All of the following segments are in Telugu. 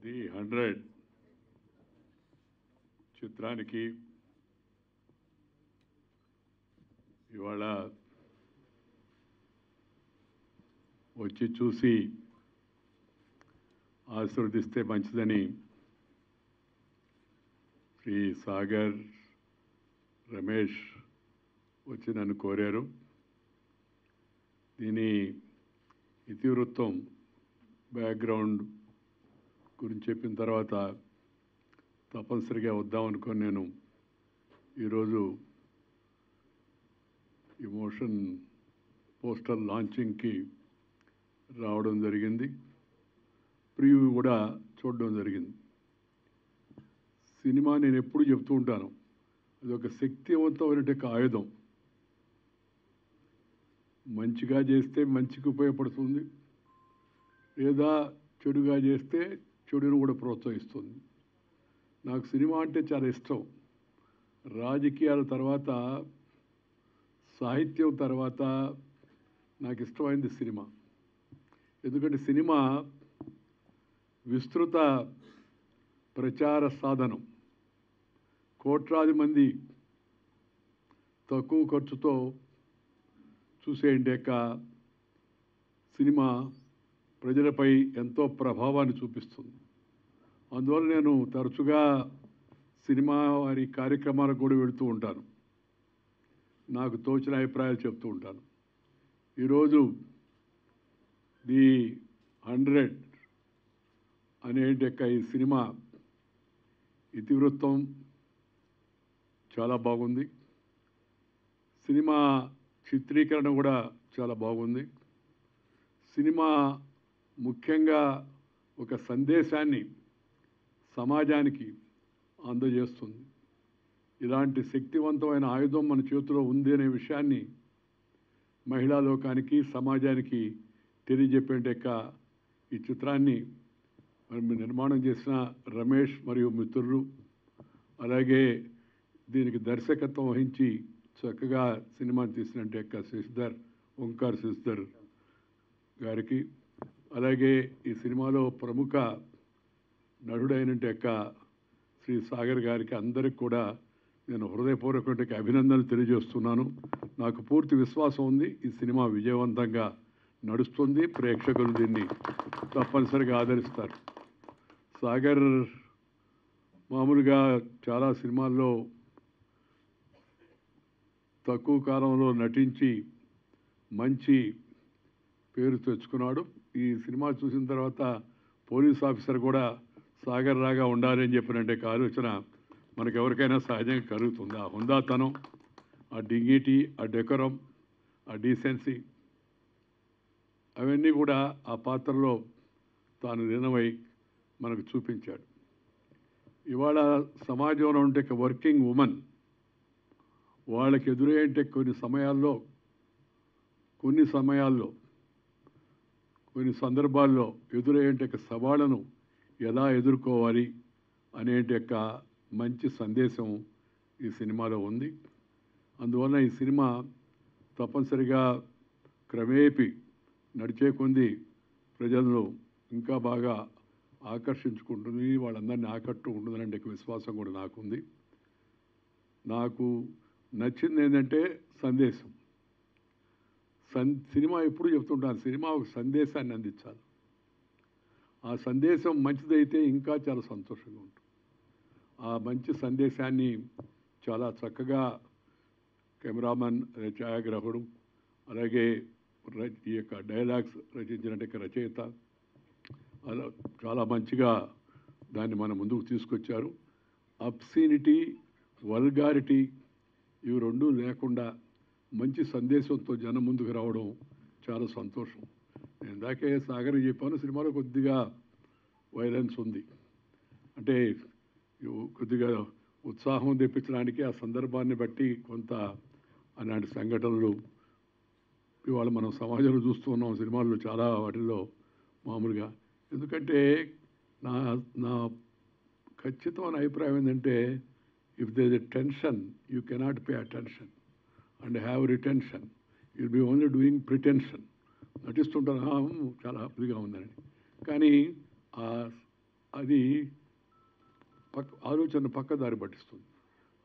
ది 100 చిత్రానికి ఇవాళ వచ్చి చూసి ఆశీర్వదిస్తే మంచిదని శ్రీ సాగర్ రమేష్ వచ్చి నన్ను కోరారు. దీని ఇతివృత్తం బ్యాక్గ్రౌండ్ గురించి చెప్పిన తర్వాత తప్పనిసరిగా వద్దామనుకొని నేను ఈరోజు ఈ మోషన్ పోస్టర్ లాంచింగ్కి రావడం జరిగింది. ప్రివ్యూ కూడా చూడడం జరిగింది. సినిమా నేను ఎప్పుడు చెప్తూ ఉంటాను, అది ఒక శక్తివంతమైన ఆయుధం. మంచిగా చేస్తే మంచికి ఉపయోగపడుతుంది, లేదా చెడుగా చేస్తే చెడును కూడా ప్రోత్సహిస్తుంది. నాకు సినిమా అంటే చాలా ఇష్టం. రాజకీయాల తర్వాత, సాహిత్యం తర్వాత నాకు ఇష్టమైంది సినిమా. ఎందుకంటే సినిమా విస్తృత ప్రచార సాధనం. కోట్లాది మంది తక్కువ ఖర్చుతో చూసేయండి సినిమా ప్రజలపై ఎంతో ప్రభావాన్ని చూపిస్తుంది. అందువల్ల నేను తరచుగా సినిమా వారి కార్యక్రమాలకు కూడా వెళుతూ ఉంటాను. నాకు తోచిన అభిప్రాయాలు చెప్తూ ఉంటాను. ఈరోజు ది 100 అనే ఈ సినిమా ఇతివృత్తం చాలా బాగుంది. సినిమా చిత్రీకరణ కూడా చాలా బాగుంది. సినిమా ముఖ్యంగా ఒక సందేశాన్ని సమాజానికి అందజేస్తుంది. ఇలాంటి శక్తివంతమైన ఆయుధం మన చేతిలో ఉంది అనే విషయాన్ని మహిళా లోకానికి, సమాజానికి తెలియజెప్పేట ఈ చిత్రాన్ని నిర్మాణం చేసిన రమేష్ మరియు మిత్రులు, అలాగే దీనికి దర్శకత్వం వహించి చక్కగా సినిమా తీసినట్టు శశిధర్, ఓంకార్ శశిధర్ గారికి, అలాగే ఈ సినిమాలో ప్రముఖ నటుడైనట్టు శ్రీ సాగర్ గారికి, అందరికి కూడా నేను హృదయపూర్వక అభినందనలు తెలియజేస్తున్నాను. నాకు పూర్తి విశ్వాసం ఉంది ఈ సినిమా విజయవంతంగా నడుస్తుంది. ప్రేక్షకులు దీన్ని తప్పనిసరిగా ఆదరిస్తారు. సాగర్ మామూలుగా చాలా సినిమాల్లో తక్కువ కాలంలో నటించి మంచి పేరు తెచ్చుకున్నాడు. ఈ సినిమా చూసిన తర్వాత పోలీస్ ఆఫీసర్ కూడా సాగర్ రాగా ఉండాలని చెప్పినట్టే ఆలోచన మనకెవరికైనా సహజంగా కలుగుతుంది. ఆ హుందాతనం, ఆ డిగ్నిటీ, ఆ డెకోరం, ఆ డీసెన్సీ, అవన్నీ కూడా ఆ పాత్రలో తాను లీనమై మనకు చూపించాడు. ఇవాళ సమాజంలో ఉంటే వర్కింగ్ ఉమెన్ వాళ్ళకి ఎదురయ్యేంటే కొన్ని సందర్భాల్లో ఎదురయ్యేంటే సవాళ్ళను ఎలా ఎదుర్కోవాలి అనేటి మంచి సందేశం ఈ సినిమాలో ఉంది. అందువల్ల ఈ సినిమా తప్పనిసరిగా క్రమేపీ నడిచే కొంది ప్రజలను ఇంకా బాగా ఆకర్షించుకుంటుంది, వాళ్ళందరినీ ఆకట్టుకుంటుందనే విశ్వాసం కూడా నాకుంది. నాకు నచ్చింది ఏంటంటే సందేశం. సినిమా ఎప్పుడు చెప్తుంటాను, సినిమా ఒక సందేశాన్ని అందించాలి. ఆ సందేశం మంచిదైతే ఇంకా చాలా సంతోషంగా ఉంటుంది. ఆ మంచి సందేశాన్ని చాలా చక్కగా కెమెరామెన్, ఛాయాగ్రాహకుడు, అలాగే ఈ డైలాగ్స్ రచించినట్టు రచయిత అలా చాలా మంచిగా దాన్ని మన ముందుకు తీసుకొచ్చారు. అబ్సీనిటీ, వల్గారిటీ ఇవి రెండూ లేకుండా మంచి సందేశంతో జనం ముందుకు రావడం చాలా సంతోషం. నేను ఇందాకే సాగర్ చెప్పాను, సినిమాలో కొద్దిగా వైలెన్స్ ఉంది. అంటే కొద్దిగా ఉత్సాహం తెప్పించడానికి ఆ సందర్భాన్ని బట్టి కొంత అలాంటి సంఘటనలు ఇవాళ మనం సమాజంలో చూస్తూ ఉన్నాం. సినిమాల్లో చాలా వాటిల్లో మామూలుగా. ఎందుకంటే నా ఖచ్చితమైన అభిప్రాయం ఏంటంటే, if there is a tension you cannot pay attention and have retention, you'll be only doing pretension. నటిస్తుంటారు చాలా హ్యాపీగా ఉందని, కానీ ఆ అది ఆలోచన పక్కదారి పట్టిస్తుంది.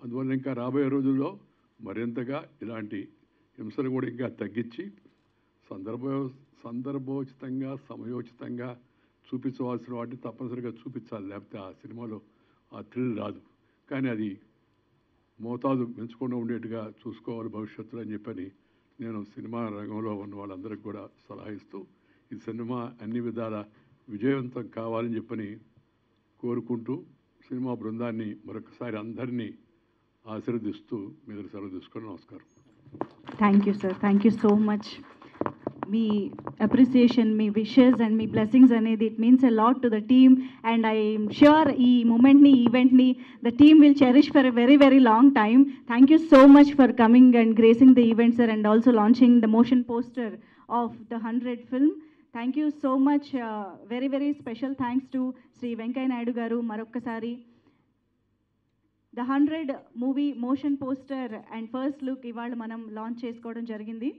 అందువల్ల ఇంకా రాబోయే రోజుల్లో మరింతగా ఇలాంటి హింసను కూడా ఇంకా తగ్గించి సందర్భోచితంగా సమయోచితంగా చూపించవలసిన వాటిని తప్పనిసరిగా చూపించాలి. లేకపోతే ఆ సినిమాలో ఆ థ్రిల్ రాదు. కానీ అది మోతాదు పెంచకుండా ఉండేట్టుగా చూసుకోవాలి భవిష్యత్తులో అని చెప్పని నేను సినిమా రంగంలో ఉన్న వాళ్ళందరికీ కూడా సలహా ఇస్తూ ఈ సినిమా అన్ని విధాల విజయవంతం కావాలని చెప్పని కోరుకుంటూ సినిమా బృందాన్ని మరొకసారి అందరినీ ఆశీర్వదిస్తూ మీరు సెలవు తీసుకొని నమస్కారం. Thank you sir, thank you so much. మీ అప్రిసియేషన్, మీ విషెస్ అండ్ మీ బ్లెస్సింగ్స్ అనేది it means a lot to the team and I'm sure ఈ మూమెంట్ని ఈవెంట్ని the team will cherish for a very very long time. Thank you so much for coming and gracing the event sir and also launching the motion poster of the 100 film. Thank you so much. Very very special thanks to Shri Venkaiah Naidu గారు. మరొక్కసారి the 100 movie motion poster and first look ఇవాళ మనం లాంచ్ చేసుకోవడం జరిగింది.